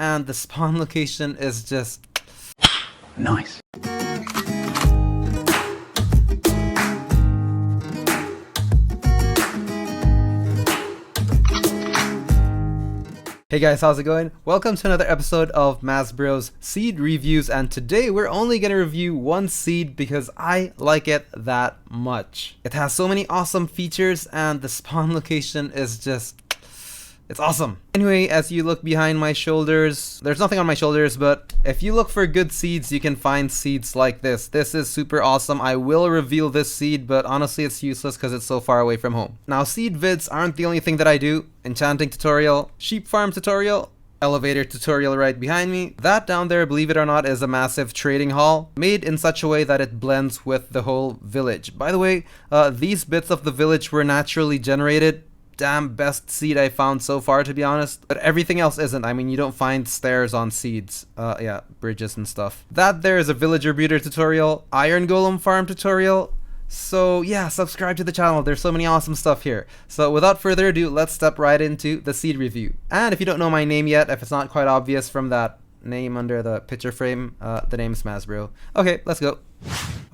and the spawn location is just nice. Hey guys, how's it going? Welcome to another episode of Masbro's Seed Reviews, and today we're only going to review one seed because I like it that much. It has so many awesome features and the spawn location is just... it's awesome. Anyway, as you look behind my shoulders, there's nothing on my shoulders, but if you look for good seeds, you can find seeds like this. This is super awesome. I will reveal this seed, but honestly it's useless because it's so far away from home. Now, seed vids aren't the only thing that I do. Enchanting tutorial, sheep farm tutorial, elevator tutorial right behind me. That down there, believe it or not, is a massive trading hall made in such a way that it blends with the whole village. By the way, these bits of the village were naturally generated. Damn best seed I found so far, to be honest, but everything else isn't. I mean, you don't find stairs on seeds. Yeah, bridges and stuff. That there is a villager breeder tutorial, iron golem farm tutorial. So yeah, subscribe to the channel. There's so many awesome stuff here. So without further ado, let's step right into the seed review. And if you don't know my name yet, if it's not quite obvious from that name under the picture frame, the name is Masbro. Okay, let's go.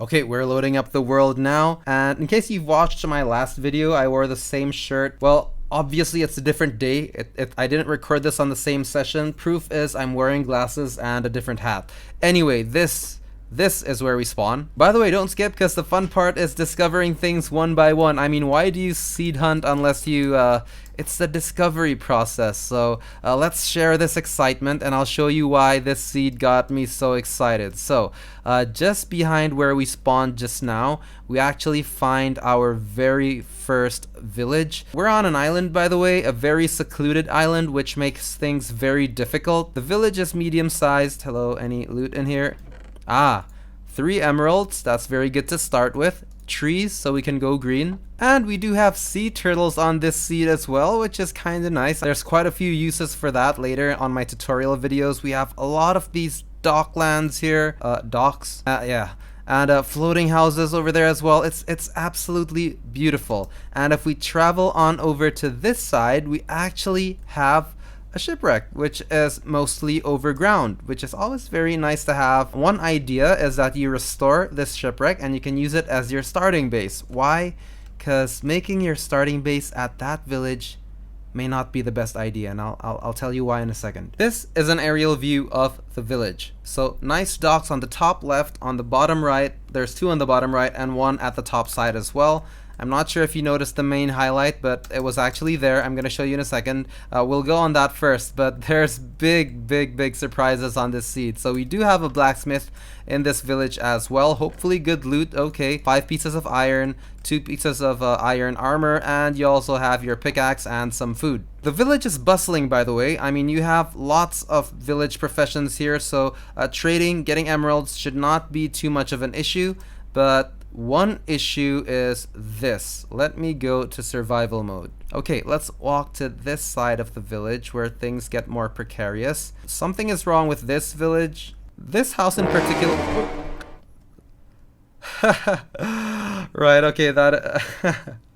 Okay, we're loading up the world now, and in case you've watched my last video, I wore the same shirt. Well, obviously it's a different day. I didn't record this on the same session. Proof is I'm wearing glasses and a different hat. Anyway, this is where we spawn. By the way, don't skip, because the fun part is discovering things one by one. I mean, why do you seed hunt unless you, it's the discovery process. So let's share this excitement, and I'll show you why this seed got me so excited. So just behind where we spawned just now, we actually find our very first village. We're on an island, by the way, a very secluded island, which makes things very difficult. The village is medium-sized. Hello, any loot in here? Ah, 3 emeralds, that's very good to start with. Trees, so we can go green. And we do have sea turtles on this seed as well, which is kind of nice. There's quite a few uses for that later on my tutorial videos. We have a lot of these docklands here. Docks? Yeah. And floating houses over there as well. It's absolutely beautiful. And if we travel on over to this side, we actually have a shipwreck, which is mostly overground, which is always very nice to have. One idea is that you restore this shipwreck and you can use it as your starting base. Why? Because making your starting base at that village may not be the best idea, and I'll tell you why in a second. This is an aerial view of the village. So nice docks on the top left, on the bottom right. There's 2 on the bottom right and 1 at the top side as well. I'm not sure if you noticed the main highlight, but it was actually there. I'm going to show you in a second. We'll go on that first, but there's big surprises on this seed. So we do have a blacksmith in this village as well. Hopefully good loot. Okay, 5 pieces of iron, 2 pieces of iron armor, and you also have your pickaxe and some food. The village is bustling, by the way. I mean, you have lots of village professions here, so trading, getting emeralds should not be too much of an issue, but one issue is this. Let me go to survival mode. Okay, let's walk to this side of the village where things get more precarious. Something is wrong with this village. This house in particular... Right, okay, that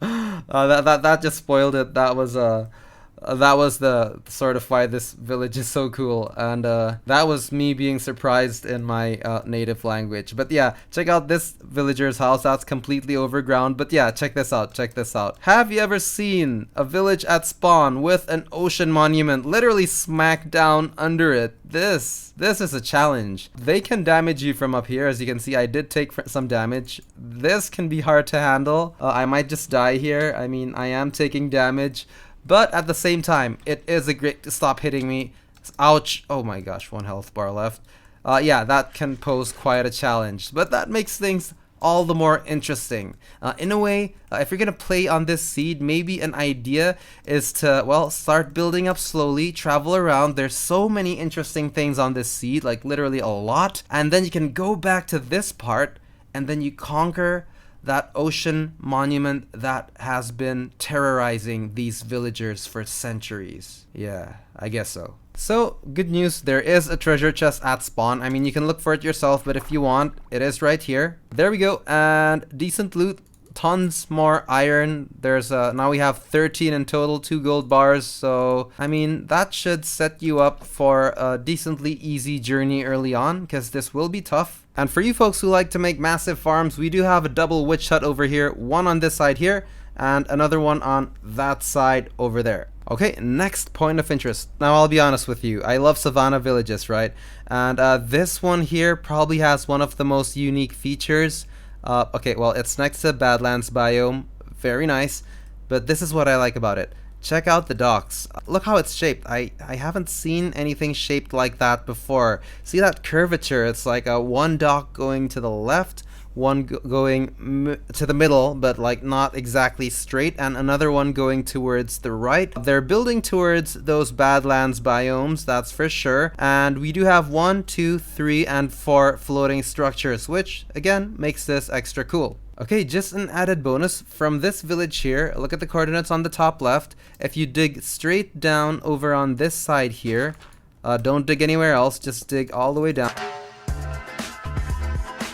that just spoiled it. That was the sort of why this village is so cool, and that was me being surprised in my native language. But yeah, check out this villager's house. That's completely overground, but yeah, check this out. Have you ever seen a village at spawn with an ocean monument literally smack down under it? This is a challenge. They can damage you from up here. As you can see, I did take some damage. This can be hard to handle. I might just die here. I mean, I am taking damage, but at the same time, it is a great to stop hitting me. Ouch. Oh my gosh, 1 health bar left. Yeah, that can pose quite a challenge, but that makes things all the more interesting. In a way, if you're gonna play on this seed, maybe an idea is to, well, start building up slowly, travel around. There's so many interesting things on this seed, like literally a lot. And then you can go back to this part, and then you conquer that ocean monument that has been terrorizing these villagers for centuries. Yeah, I guess so. So, good news, there is a treasure chest at spawn. I mean, you can look for it yourself, but if you want, it is right here. There we go, and decent loot. tons more iron. There's now we have 13 in total, 2 gold bars. So I mean, that should set you up for a decently easy journey early on, because this will be tough. And for you folks who like to make massive farms, we do have a double witch hut over here, one on this side here and another one on that side over there. Okay, next point of interest. Now I'll be honest with you, I love Savanna villages, right? And this one here probably has one of the most unique features. Okay, well, it's next to Badlands Biome, very nice, but this is what I like about it. Check out the docks. Look how it's shaped. I haven't seen anything shaped like that before. See that curvature? It's like a one dock going to the left, one going to the middle, but like not exactly straight, and another one going towards the right. They're building towards those Badlands biomes, that's for sure. And we do have 1, 2, 3, and 4 floating structures, which again makes this extra cool. Okay, just an added bonus from this village here. Look at the coordinates on the top left. If you dig straight down over on this side here, don't dig anywhere else, just dig all the way down.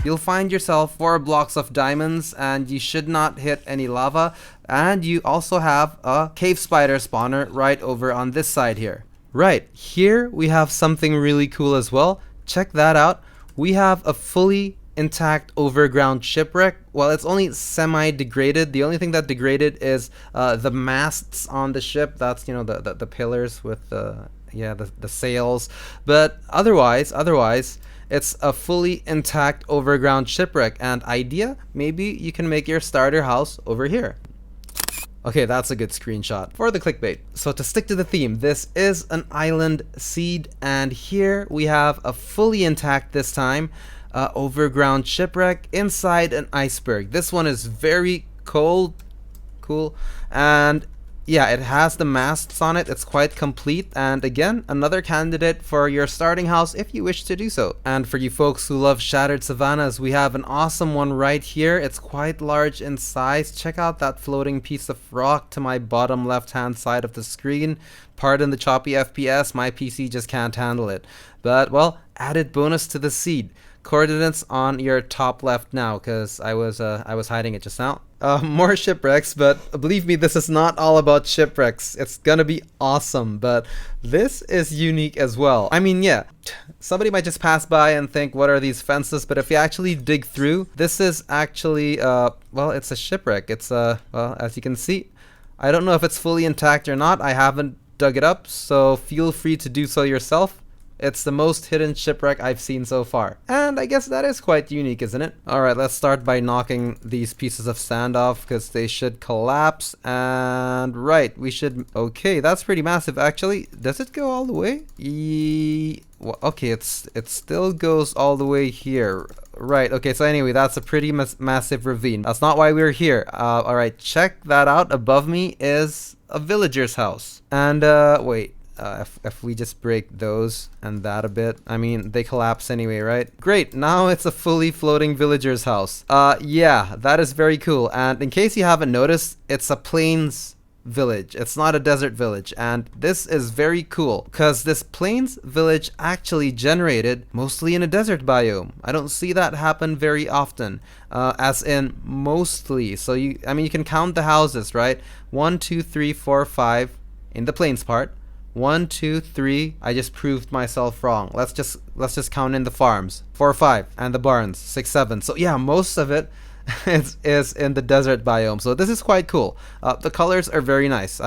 You'll find yourself 4 blocks of diamonds, and you should not hit any lava. And you also have a cave spider spawner right over on this side here. Right, here we have something really cool as well. Check that out. We have a fully intact overground shipwreck. Well, it's only semi-degraded. The only thing that degraded is the masts on the ship. That's, you know, the pillars with the sails. But otherwise, it's a fully intact overground shipwreck. And idea, maybe you can make your starter house over here. Okay, that's a good screenshot for the clickbait. So to stick to the theme, this is an island seed, and here we have a fully intact, this time, overground shipwreck inside an iceberg. This one is very cool, and yeah, it has the masts on it. It's quite complete, and again, another candidate for your starting house if you wish to do so. And for you folks who love shattered savannas, we have an awesome one right here. It's quite large in size. Check out that floating piece of rock to my bottom left hand side of the screen. Pardon the choppy FPS, my PC just can't handle it. But well, added bonus to the seed. Coordinates on your top left now, because I was hiding it just now. More shipwrecks, but believe me, this is not all about shipwrecks. It's gonna be awesome, but this is unique as well. I mean, yeah, somebody might just pass by and think, what are these fences? But if you actually dig through, this is actually, well, it's a shipwreck. It's, well, as you can see, I don't know if it's fully intact or not. I haven't dug it up, so feel free to do so yourself. It's the most hidden shipwreck I've seen so far. And I guess that is quite unique, isn't it? Alright, let's start by knocking these pieces of sand off, because they should collapse. And right, we should... Okay, that's pretty massive actually. Does it go all the way? Well, okay, it still goes all the way here. Right, okay, so anyway, that's a pretty massive ravine. That's not why we're here. Alright, check that out. Above me is a villager's house. And, wait. If we just break those and that a bit, I mean, they collapse anyway, right? Great, now it's a fully floating villager's house. Yeah, that is very cool. And in case you haven't noticed, it's a plains village. It's not a desert village. And this is very cool, because this plains village actually generated mostly in a desert biome. I don't see that happen very often, as in mostly. So I mean, you can count the houses, right? 1, 2, 3, 4, 5 in the plains part. 1, 2, 3. I just proved myself wrong. Let's just count in the farms. 4, 5, and the barns. 6, 7. So yeah, most of it is in the desert biome. So this is quite cool. The colors are very nice.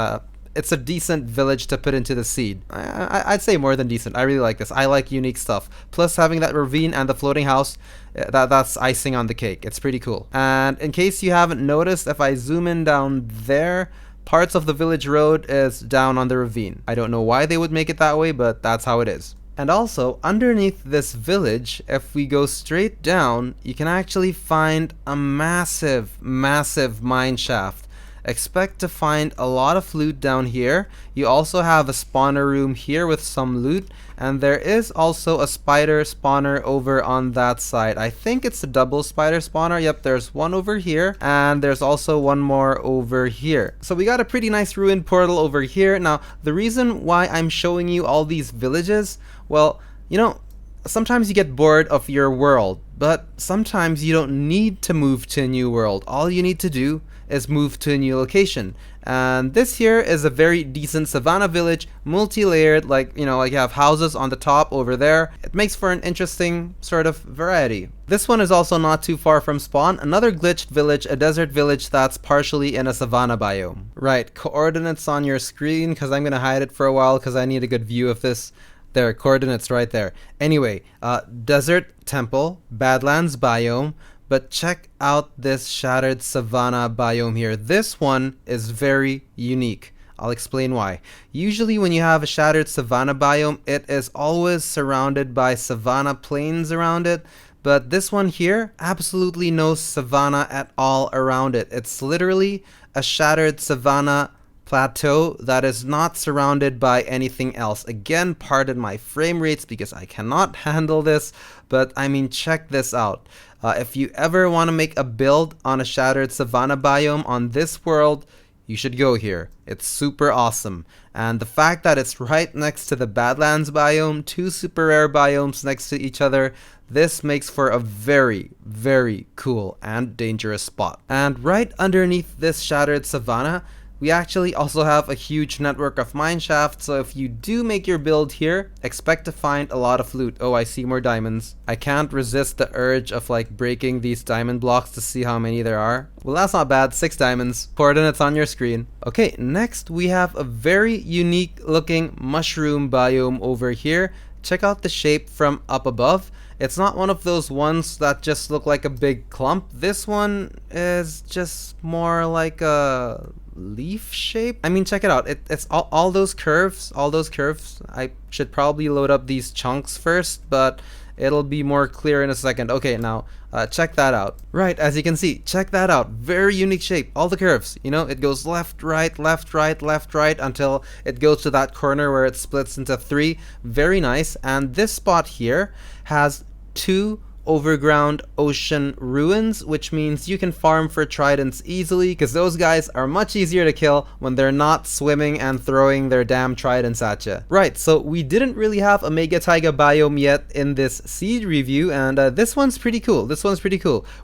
It's a decent village to put into the seed. I'd say more than decent. I really like this. I like unique stuff. Plus having that ravine and the floating house, that's icing on the cake. It's pretty cool. And in case you haven't noticed, if I zoom in down there, parts of the village road is down on the ravine. I don't know why they would make it that way, but that's how it is. And also, underneath this village, if we go straight down, you can actually find a massive mine shaft. Expect to find a lot of loot down here. You also have a spawner room here with some loot, and there is also a spider spawner over on that side. I think it's a double spider spawner. Yep, there's one over here, and there's also one more over here. So we got a pretty nice ruined portal over here. Now, the reason why I'm showing you all these villages, well, you know, sometimes you get bored of your world, but sometimes you don't need to move to a new world. All you need to do is move to a new location. And this here is a very decent savanna village, multi-layered, like you have houses on the top over there. It makes for an interesting sort of variety. This one is also not too far from spawn, another glitched village, a desert village that's partially in a savanna biome. Right, coordinates on your screen, because I'm gonna hide it for a while because I need a good view of this. There, coordinates right there. Anyway, desert temple, Badlands Biome, but check out this shattered savanna biome here. This one is very unique. I'll explain why. Usually when you have a shattered savanna biome, it is always surrounded by savanna plains around it, but this one here, absolutely no savanna at all around it. It's literally a shattered savanna plateau that is not surrounded by anything else. Again, pardon my frame rates because I cannot handle this, but I mean, check this out. If you ever want to make a build on a shattered savanna biome on this world, you should go here. It's super awesome. And the fact that it's right next to the Badlands biome, two super rare biomes next to each other, this makes for a very, very cool and dangerous spot. And right underneath this shattered savanna, we actually also have a huge network of mine shafts, so if you do make your build here, expect to find a lot of loot. Oh, I see more diamonds. I can't resist the urge of like breaking these diamond blocks to see how many there are. Well, that's not bad. 6 diamonds. Coordinates on your screen. Okay, next we have a very unique looking mushroom biome over here. Check out the shape from up above. It's not one of those ones that just look like a big clump. This one is just more like a leaf shape. I mean, check it out. It's all those curves, I should probably load up these chunks first, but it'll be more clear in a second. Okay, now check that out. Right, as you can see, check that out. Very unique shape. All the curves, it goes left, right, left, right, left, right until it goes to that corner where it splits into 3. Very nice. And this spot here has 2 overground ocean ruins, which means you can farm for tridents easily because those guys are much easier to kill when they're not swimming and throwing their damn tridents at you. Right, so we didn't really have a mega taiga biome yet in this seed review, and this one's pretty cool.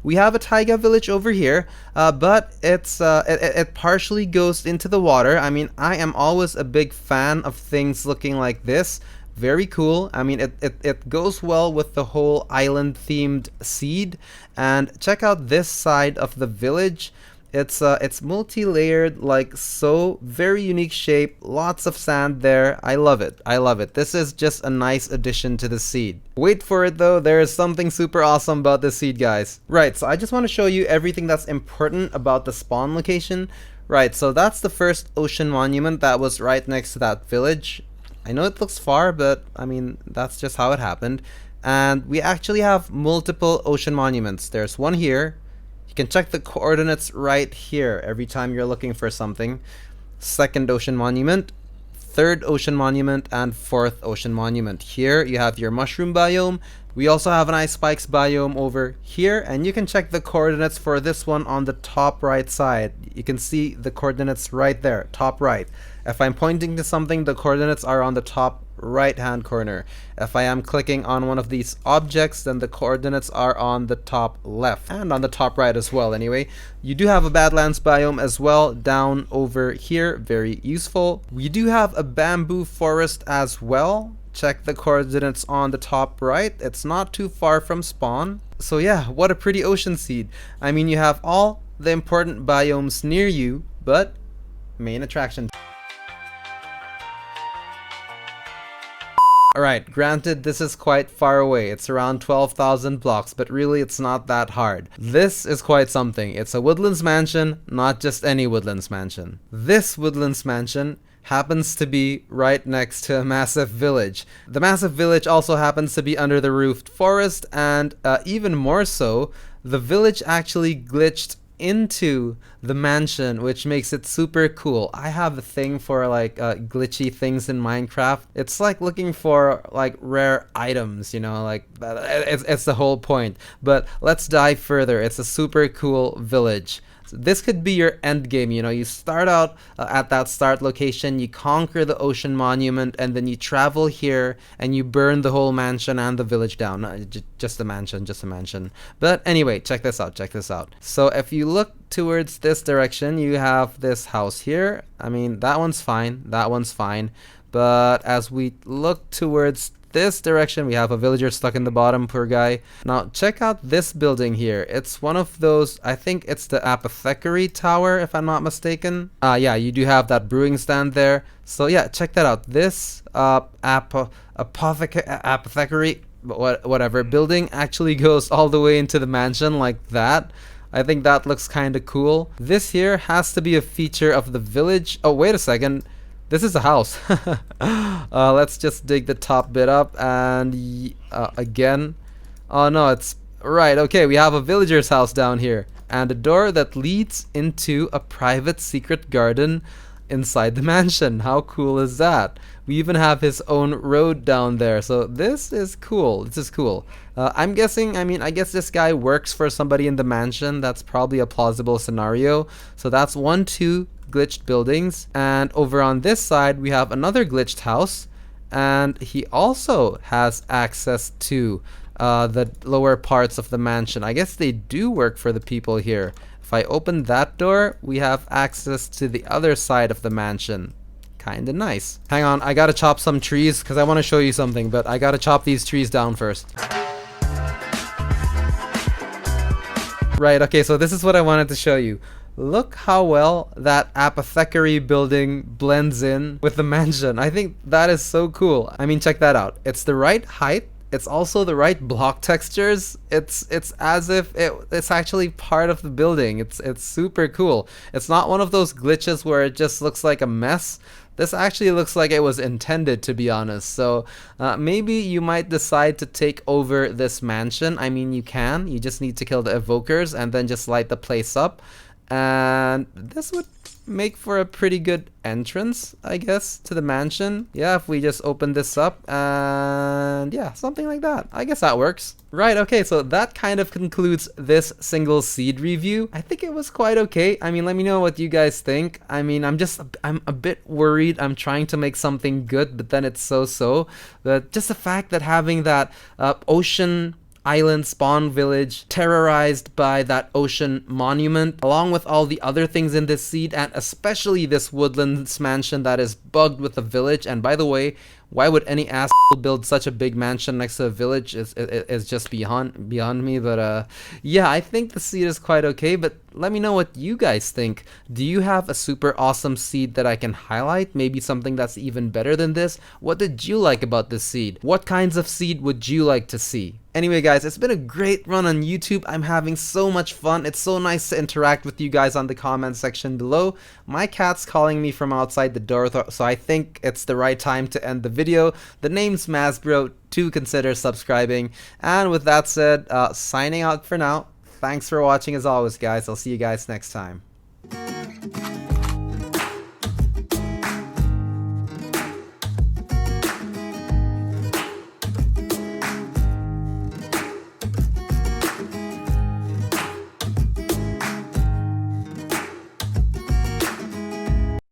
We have a taiga village over here, but it partially goes into the water. I mean, I am always a big fan of things looking like this. Very cool. I mean, it goes well with the whole island themed seed. And check out this side of the village. It's multi-layered like so. Very unique shape. Lots of sand there. I love it. This is just a nice addition to the seed. Wait for it though. There is something super awesome about this seed, guys. Right, so I just want to show you everything that's important about the spawn location. Right, so that's the first ocean monument that was right next to that village. I know it looks far, but I mean, that's just how it happened. And we actually have multiple ocean monuments. There's one here. You can check the coordinates right here every time you're looking for something. Second ocean monument, third ocean monument, and fourth ocean monument. Here you have your mushroom biome. We also have an ice spikes biome over here, and you can check the coordinates for this one on the top right side. You can see the coordinates right there, top right. If I'm pointing to something, the coordinates are on the top right hand corner. If I am clicking on one of these objects, then the coordinates are on the top left and on the top right as well. Anyway, you do have a Badlands biome as well down over here. Very useful. We do have a bamboo forest as well. Check the coordinates on the top right. It's not too far from spawn. So yeah, what a pretty ocean seed. I mean, you have all the important biomes near you, but main attraction. Alright, granted this is quite far away, it's around 12,000 blocks, but really it's not that hard. This is quite something. It's a Woodlands Mansion, not just any Woodlands Mansion. This Woodlands Mansion happens to be right next to a massive village. The massive village also happens to be under the roofed forest, and even more so, the village actually glitched into the mansion, which makes it super cool. I have a thing for like glitchy things in Minecraft. It's like looking for like rare items, like it's the whole point. But let's dive further. It's a super cool village. So this could be your end game. You know, you start out at that start location, you conquer the ocean monument, and then you travel here and you burn the whole mansion and the village down. No, just the mansion, just a mansion. But anyway, check this out, check this out. So if you look towards this direction, you have this house here. I mean, that one's fine, that one's fine. But as we look towards this direction, we have a villager stuck in the bottom, poor guy. Now check out this building here. It's one of those, I think it's the apothecary tower, if I'm not mistaken. Yeah, you do have that brewing stand there. So yeah, check that out. This apothecary whatever building actually goes all the way into the mansion like that. I think that looks kind of cool. This here has to be a feature of the village. Oh, wait a second. This is a house. Let's just dig the top bit up and again. Oh no, it's right. Okay, we have a villager's house down here and a door that leads into a private secret garden inside the mansion. How cool is that? We even have his own road down there. So this is cool. This is cool. I'm guessing, I guess this guy works for somebody in the mansion. That's probably a plausible scenario. So that's 1, 2 glitched buildings, and over on this side we have another glitched house, and he also has access to the lower parts of the mansion. I guess they do work for the people here. If I open that door, we have access to the other side of the mansion. Kinda nice. Hang on, I gotta chop some trees because I want to show you something, but I gotta chop these trees down first. Right, okay, so this is what I wanted to show you. Look how well that apothecary building blends in with the mansion. I think that is so cool. I mean, check that out. It's the right height. It's also the right block textures. It's as if it's actually part of the building. It's super cool. It's not one of those glitches where it just looks like a mess. This actually looks like it was intended, to be honest. So maybe you might decide to take over this mansion. I mean, you can. You just need to kill the evokers and then just light the place up. And this would make for a pretty good entrance, I guess, to the mansion. Yeah, if we just open this up and yeah, something like that. I guess that works. Right, okay, so that kind of concludes this single seed review. I think it was quite okay. I mean, let me know what you guys think. I mean, I'm a bit worried. I'm trying to make something good, but then it's so-so. But just the fact that having that ocean island spawn village terrorized by that ocean monument, along with all the other things in this seed, and especially this Woodlands mansion that is bugged with a village. And by the way, why would any asshole build such a big mansion next to a village is just beyond me. But yeah, I think the seed is quite okay, but let me know what you guys think. Do you have a super awesome seed that I can highlight? Maybe something that's even better than this? What did you like about this seed? What kinds of seed would you like to see? Anyway guys, it's been a great run on YouTube. I'm having so much fun. It's so nice to interact with you guys on the comment section below. My cat's calling me from outside the door, so I think it's the right time to end the video. The name's Mazbro. Do consider subscribing. And with that said, signing out for now. Thanks for watching as always, guys. I'll see you guys next time.